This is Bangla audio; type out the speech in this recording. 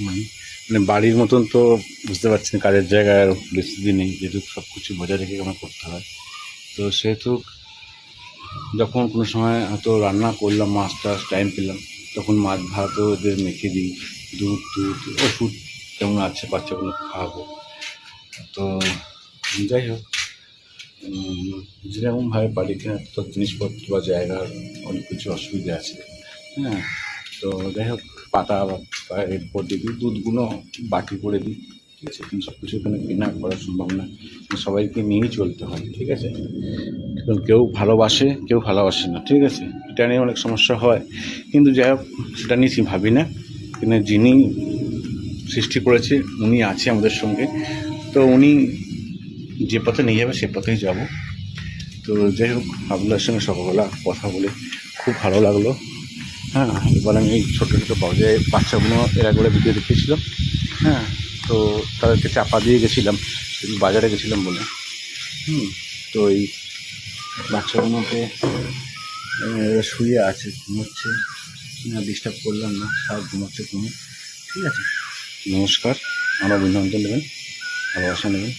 মানে মানে বাড়ির মতন তো বুঝতে পারছেন, কাজের জায়গায় আর পরিস্থিতি নেই, যেহেতু সব কিছু বজায় রেখে আমার করতে হয়। তো সেহেতু যখন কোনো সময় হয়তো রান্না করলাম, মাছ টাছ টাইম পেলাম, তখন মাছ ভাতও এদের মেখে দিই, দুধ টুধ ওষুধ যেমন আছে বাচ্চাগুলো খাওয়াবো। তো যাই হোক, যেরকমভাবে বাড়িতে তো জিনিসপত্র বা জায়গার অনেক কিছু অসুবিধা আছে। হ্যাঁ, তো যাই হোক, পাতা বা এরপর দিয়ে দিই, দুধগুলো বাটি করে দিই। ঠিক আছে, কিন্তু সব কিছু এখানে কেনা করা সম্ভব না, সবাইকে নিয়েই চলতে হয়। ঠিক আছে, কারণ কেউ ভালোবাসে, কেউ ভালোবাসে না। ঠিক আছে, এটা নিয়ে অনেক সমস্যা হয়, কিন্তু যাই হোক সেটা নিয়ে ভাবি না। কিন্তু যিনি সৃষ্টি করেছে উনি আছে আমাদের সঙ্গে, তো উনি যে পথে নিয়ে যাবে সে পথেই যাব। তো যাই হোক, আপনার সঙ্গে সকালবেলা কথা বলে খুব ভালো লাগলো। হ্যাঁ, এবার আমি এই ছোটো ছোটো বাচ্চাগুলো এরা করে ভিডিও দেখিয়েছিলাম। হ্যাঁ, তো তাদেরকে চাপা দিয়ে গেছিলাম বাজারে গেছিলাম বলে। তো এই বাচ্চাগুলোকে শুয়ে আছে, ঘুমোচ্ছে, ডিস্টার্ব করলাম না, সব ঘুমোচ্ছে ঘুমো। ঠিক আছে, নমস্কার, আমার অভিনন্দন নেবেন, ভালোবাসা নেবেন।